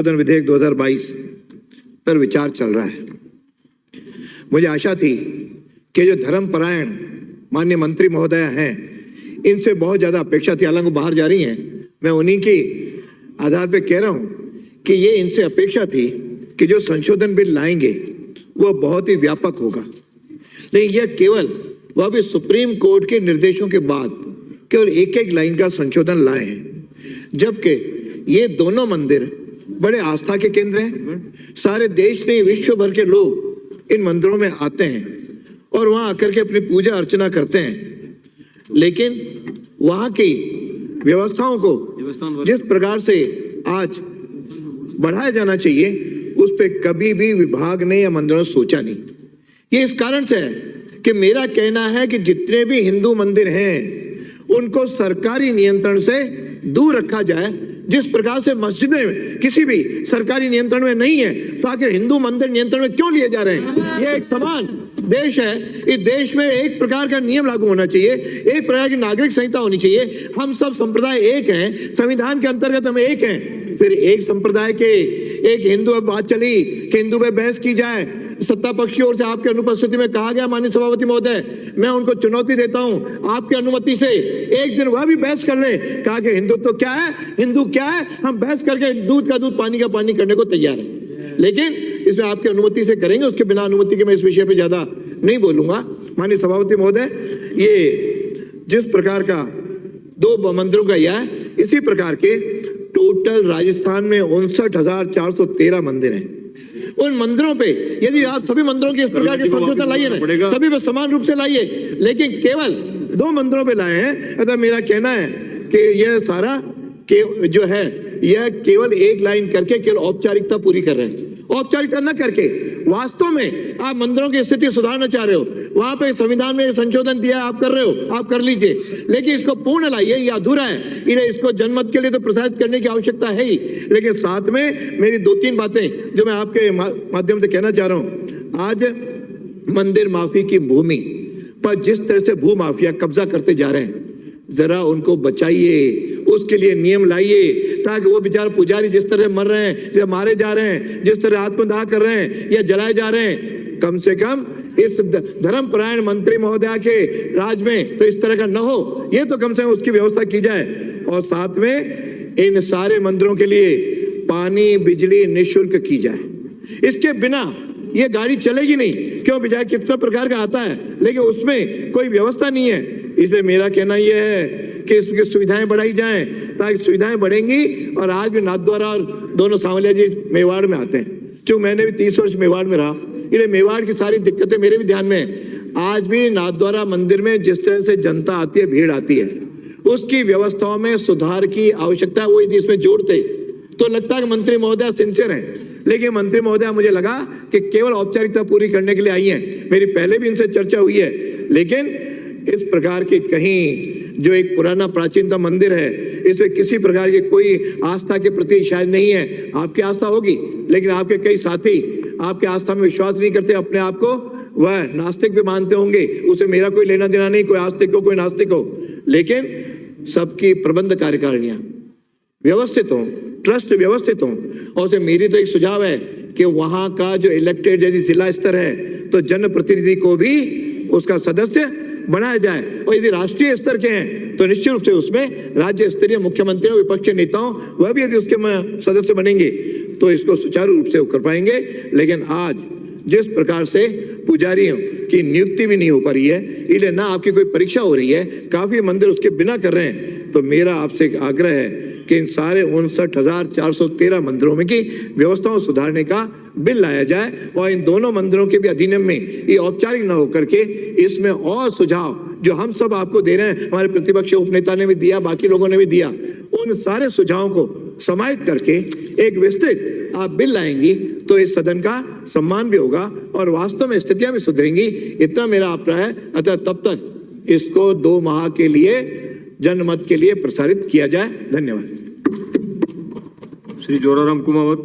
संशोधन विधेयक 2022 पर विचार चल रहा है। मुझे आशा थी कि जो धर्मपरायण माननीय मंत्री महोदय हैं, इनसे बहुत ज़्यादा अपेक्षा थी। हालांकि बाहर जा रही हैं, मैं उन्हीं के आधार पे कह रहा हूँ कि ये इनसे अपेक्षा थी कि जो संशोधन बिल लाएंगे वो बहुत ही व्यापक होगा। लेकिन यह केवल वह भी सुप्रीम कोर्ट के निर्देशों के बाद केवल एक एक लाइन का संशोधन लाए हैं, जबकि ये दोनों मंदिर बड़े आस्था के केंद्र हैं। सारे देश में विश्व भर के लोग इन मंदिरों में आते हैं और वहां आकर के अपनी पूजा अर्चना करते हैं। लेकिन वहां की व्यवस्थाओं को जिस प्रकार से आज बढ़ाया जाना चाहिए, उस पर कभी भी विभाग ने या मंदिरों ने सोचा नहीं। ये इस कारण से है कि मेरा कहना है कि जितने भी हिंदू मंदिर हैं उनको सरकारी नियंत्रण से दूर रखा जाए। जिस प्रकार से मस्जिदें किसी भी सरकारी नियंत्रण में नहीं है, तो आखिर हिंदू मंदिर नियंत्रण में क्यों लिए जा रहे हैं? ये एक समान देश है। इस देश में एक प्रकार का नियम लागू होना चाहिए, एक प्रकार की नागरिक संहिता होनी चाहिए। हम सब संप्रदाय एक हैं, संविधान के अंतर्गत हम एक हैं। फिर एक संप्रदाय के एक हिंदू, अब बात चली कि हिंदू पे बहस की जाए, सत्ता पक्ष की ओर से आपके अनुपस्थिति में कहा गया, माननीय सभापति महोदय, मैं उनको चुनौती देता हूं आपकी अनुमति से एक दिन वह भी बहस कर ले। कहा कि हिंदुत्व क्या है, हिंदू क्या है, हम बहस करके दूध का दूध पानी का पानी करने को तैयार हैं। लेकिन इसमें आपकी अनुमति से करेंगे, उसके बिना अनुमति के मैं इस विषय पे ज्यादा नहीं बोलूंगा। माननीय सभापति महोदय, ये जिस प्रकार का दो मंदिरों का यह है, इसी प्रकार के टोटल राजस्थान में 59,413 मंदिर हैं। उन मंदिरों पे यदि आप सभी मंदिरों के इस प्रकार के संशोधन लाइए ना, सभी पे समान रूप से लाइए, लेकिन केवल 2 मंदिरों पे लाए हैं। अतः मेरा कहना है कि यह सारा जो है यह केवल एक लाइन करके केवल औपचारिकता पूरी कर रहे हैं। औपचारिकता न करके वास्तव में आप मंदिरों की स्थिति सुधारना चाह रहे हो, वहां पे संविधान में संशोधन दिया आप कर रहे हो, आप कर लीजिए, लेकिन इसको पूर्ण लाइए। ये अधूरा है, इन्हें इसको जनमत के लिए तो प्रसारित करने की आवश्यकता है ही, लेकिन साथ में मेरी 2-3 बातें जो मैं आपके माध्यम से कहना चाह रहा हूं। आज मंदिर माफी की भूमि पर जिस तरह से भू माफिया कब्जा करते जा रहे हैं, जरा उनको बचाइए, उसके लिए नियम लाइए, ताकि वो बेचारे पुजारी जिस तरह मर रहे हैं, जो मारे जा रहे हैं, जिस तरह आत्मदाह कर रहे हैं या जलाए जा रहे हैं, कम से कम इस धर्मपरायण मंत्री महोदय के राज में तो इस तरह का न हो। ये तो कम से कम उसकी व्यवस्था की जाए। और साथ में इन सारे मंदिरों के लिए पानी बिजली निःशुल्क की जाए। इसके बिना ये गाड़ी चलेगी नहीं। क्यों? बिजाय कितना प्रकार का आता है, लेकिन उसमें कोई व्यवस्था नहीं है। इसलिए मेरा कहना यह है कि इसकी सुविधाएं बढ़ाई जाएं, ताकि सुविधाएं बढ़ेंगी। और आज भी नाथद्वारा और दोनों सांवलिया जी मेवाड़ में आते हैं, क्योंकि मैंने भी 30 वर्ष मेवाड़ में रहा, इसलिए मेवाड़ की सारी दिक्कतें मेरे भी ध्यान में है। आज भी नाथद्वारा मंदिर में जिस तरह से जनता आती है, भीड़ आती है, उसकी व्यवस्थाओं में सुधार की आवश्यकता है। वो यदि इसमें जोड़ते तो लगता है कि मंत्री महोदय सिंसियर हैं, लेकिन मंत्री महोदय मुझे लगा कि केवल औपचारिकता पूरी करने के लिए आई हैं। मेरी पहले भी इनसे चर्चा हुई है, लेकिन इस प्रकार की कहीं जो एक पुराना प्राचीनतम मंदिर है, इसमें किसी प्रकार की कोई आस्था के प्रति शायद नहीं है। आपकी आस्था होगी, लेकिन आपके कई साथी आपके आस्था में विश्वास नहीं करते, अपने आप को वह नास्तिक भी मानते होंगे। उसे मेरा कोई लेना देना नहीं, कोई आस्तिक हो कोई नास्तिक हो, लेकिन सबकी प्रबंध कार्यकारिणियां व्यवस्थित हो, ट्रस्ट व्यवस्थित हो। और उसे मेरी तो एक सुझाव है कि वहां का जो इलेक्टेड यदि जिला स्तर है, तो जनप्रतिनिधि को भी उसका सदस्य बनाया जाए। और यदि राष्ट्रीय स्तर के हैं तो निश्चित रूप से उसमें राज्य स्तरीय मुख्यमंत्रियों, विपक्षी नेताओं, वह भी यदि उसके सदस्य बनेंगे तो इसको सुचारू रूप से कर पाएंगे। लेकिन आज जिस प्रकार से पुजारियों की नियुक्ति भी नहीं हो पा रही है, इसलिए ना आपकी कोई परीक्षा हो रही है, काफी मंदिर उसके बिना कर रहे हैं, तो मेरा आपसे एक आग्रह है कि इन सारे 59,413 मंदिरों में की व्यवस्थाओं सुधारने का बिल लाया जाए। और इन दोनों मंदिरों के भी अधिनियम में ये औपचारिक न होकर के इसमें और सुझाव जो हम सब आपको दे रहे हैं, हमारे प्रतिपक्ष उपनेता ने भी दिया, बाकी लोगों ने भी दिया, उन सारे सुझावों को समाहित करके एक विस्तृत आप बिल लाएंगी तो इस सदन का सम्मान भी होगा और वास्तव में स्थितियां भी सुधरेंगी। इतना मेरा अभिप्राय है। अतः तब तक इसको 2 माह के लिए जनमत के लिए प्रसारित किया जाए। धन्यवाद। श्री जोराराम कुमावत।